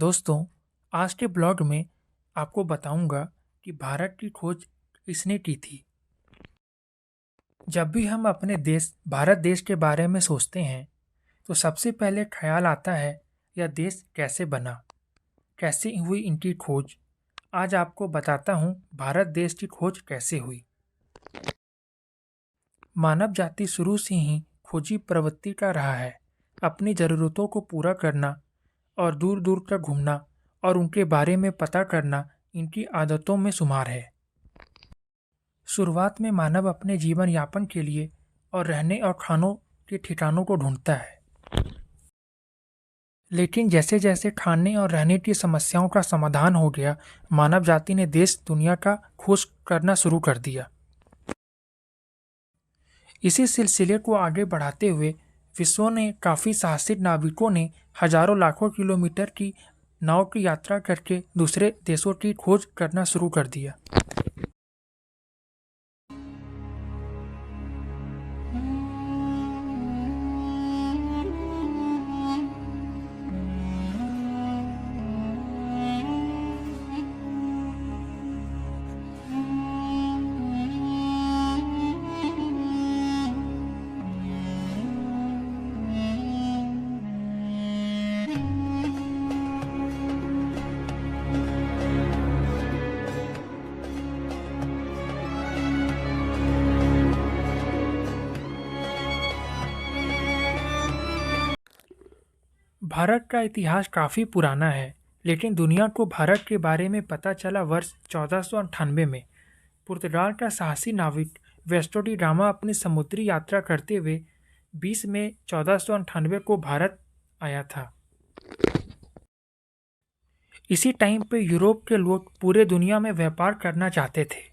दोस्तों, आज के ब्लॉग में आपको बताऊंगा कि भारत की खोज किसने की थी। जब भी हम अपने देश भारत देश के बारे में सोचते हैं, तो सबसे पहले ख्याल आता है यह देश कैसे बना, कैसे हुई इनकी खोज। आज आपको बताता हूँ भारत देश की खोज कैसे हुई। मानव जाति शुरू से ही खोजी प्रवृत्ति का रहा है। अपनी ज़रूरतों को पूरा करना और दूर दूर तक घूमना और उनके बारे में पता करना इनकी आदतों में शुमार है। शुरुआत में मानव अपने जीवन यापन के लिए और रहने और खानों के ठिकानों को ढूंढता है, लेकिन जैसे जैसे खाने और रहने की समस्याओं का समाधान हो गया, मानव जाति ने देश दुनिया का खोज करना शुरू कर दिया। इसी सिलसिले को आगे बढ़ाते हुए विश्व ने काफ़ी साहसिक नाविकों ने हजारों लाखों किलोमीटर की नाव की यात्रा करके दूसरे देशों की खोज करना शुरू कर दिया। भारत का इतिहास काफ़ी पुराना है, लेकिन दुनिया को भारत के बारे में पता चला वर्ष 1498 में। पुर्तगाल का साहसी नाविक वेस्टो डी गामा अपनी समुद्री यात्रा करते हुए 20 मई 1498 को भारत आया था। इसी टाइम पे यूरोप के लोग पूरे दुनिया में व्यापार करना चाहते थे।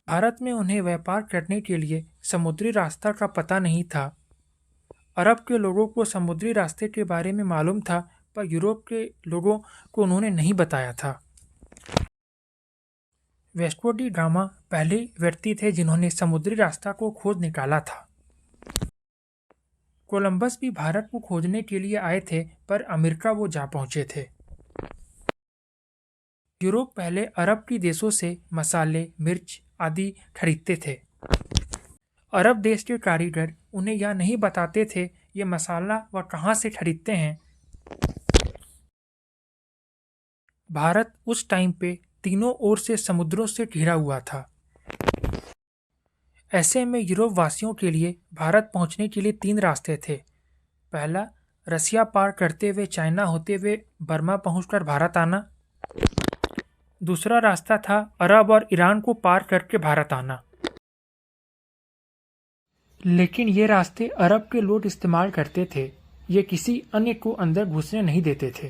भारत में उन्हें व्यापार करने के लिए समुद्री रास्ता का पता नहीं था। अरब के लोगों को समुद्री रास्ते के बारे में मालूम था, पर यूरोप के लोगों को उन्होंने नहीं बताया था। वेस्को डी गामा पहले व्यक्ति थे जिन्होंने समुद्री रास्ता को खोज निकाला था। कोलंबस भी भारत को खोजने के लिए आए थे, पर अमेरिका वो जा पहुंचे थे। यूरोप पहले अरब की देशों से मसाले, मिर्च आदि खरीदते थे। अरब देश के कारीगर उन्हें यह नहीं बताते थे ये मसाला वह कहाँ से खरीदते हैं। भारत उस टाइम पे तीनों ओर से समुद्रों से घिरा हुआ था। ऐसे में यूरोप वासियों के लिए भारत पहुंचने के लिए 3 रास्ते थे। पहला, रसिया पार करते हुए चाइना होते हुए बर्मा पहुंचकर भारत आना। दूसरा रास्ता था अरब और ईरान को पार करके भारत आना। लेकिन ये रास्ते अरब के लोग इस्तेमाल करते थे, ये किसी अन्य को अंदर घुसने नहीं देते थे।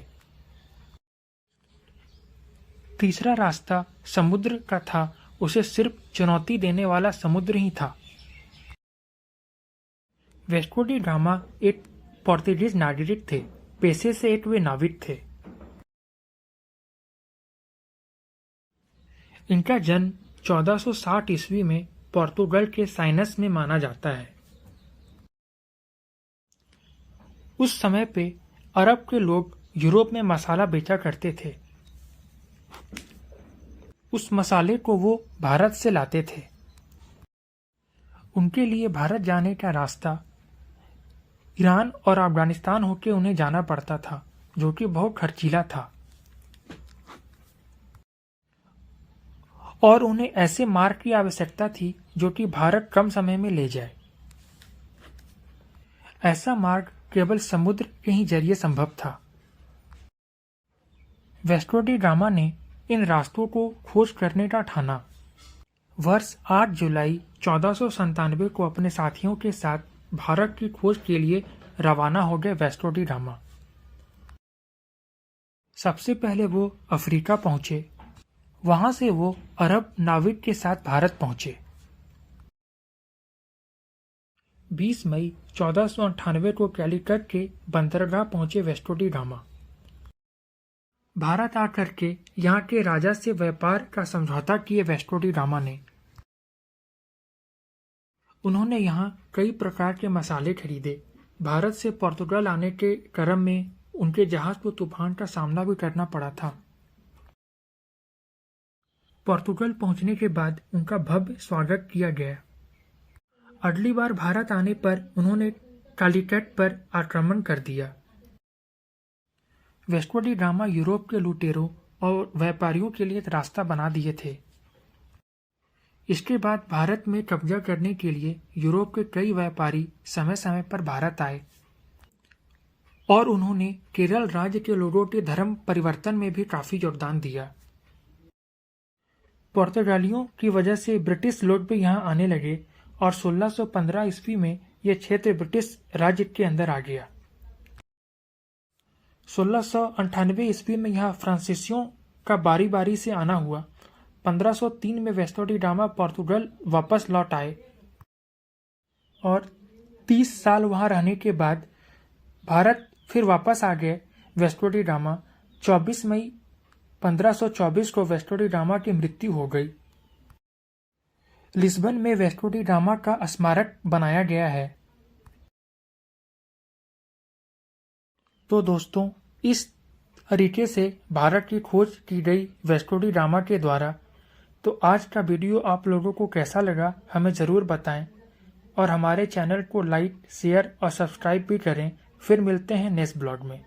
तीसरा रास्ता समुद्र का था, उसे सिर्फ चुनौती देने वाला समुद्र ही था। वेस्को डी गामा एक पोर्तुगीज नागरिक थे, पेशे से एक वे नाविक थे। इनका जन्म 1460 ईस्वी में पोर्तुगल के साइनस में माना जाता है। उस समय पे अरब के लोग यूरोप में मसाला बेचा करते थे। उस मसाले को वो भारत से लाते थे। उनके लिए भारत जाने का रास्ता ईरान और अफगानिस्तान होकर उन्हें जाना पड़ता था, जो कि बहुत खर्चीला था और उन्हें ऐसे मार्ग की आवश्यकता थी जो कि भारत कम समय में ले जाए। ऐसा मार्ग केवल समुद्र के ही जरिए संभव था। वेस्को डी गामा ने इन रास्तों को खोज करने का ठाना। वर्ष 8 जुलाई 1497 को अपने साथियों के साथ भारत की खोज के लिए रवाना हो गए वेस्को डी गामा। सबसे पहले वो अफ्रीका पहुंचे, वहां से वो अरब नाविक के साथ भारत पहुंचे। 20 मई 1498 को कैलिकट के बंदरगाह पहुंचे वेस्को डी गामा। भारत आकर के यहाँ के राजा से व्यापार का समझौता किए वेस्को डी गामा ने। उन्होंने यहाँ कई प्रकार के मसाले खरीदे। भारत से पुर्तगाल आने के क्रम में उनके जहाज को तूफान का सामना भी करना पड़ा था। पोर्तुगल पहुंचने के बाद उनका भव्य स्वागत किया गया। अगली बार भारत आने पर उन्होंने कालीकट पर आक्रमण कर दिया। वास्को डी गामा यूरोप के लुटेरों और व्यापारियों के लिए एक रास्ता बना दिए थे। इसके बाद भारत में कब्जा करने के लिए यूरोप के कई व्यापारी समय समय पर भारत आए और उन्होंने केरल राज्य के लोगों के धर्म परिवर्तन में भी काफी योगदान दिया। पुर्तगालियों की वजह से ब्रिटिश लोग भी यहाँ आने लगे और 1615 ईस्वी में यह क्षेत्र ब्रिटिश राज्य के अंदर आ गया। 1698 ईस्वी में यहाँ फ्रांसीसियों का बारी बारी से आना हुआ। 1503 में वास्को डी गामा पोर्तुगल वापस लौट आए और 30 साल वहां रहने के बाद भारत फिर वापस आ गए। वास्को डी गामा 24 मई 1524 को वास्को डी गामा की मृत्यु हो गई। लिस्बन में वास्को डी गामा का स्मारक बनाया गया है। तो दोस्तों, इस तरीके से भारत की खोज की गई वास्को डी गामा के द्वारा। तो आज का वीडियो आप लोगों को कैसा लगा हमें ज़रूर बताएं और हमारे चैनल को लाइक, शेयर और सब्सक्राइब भी करें। फिर मिलते हैं नेक्स्ट ब्लॉग में।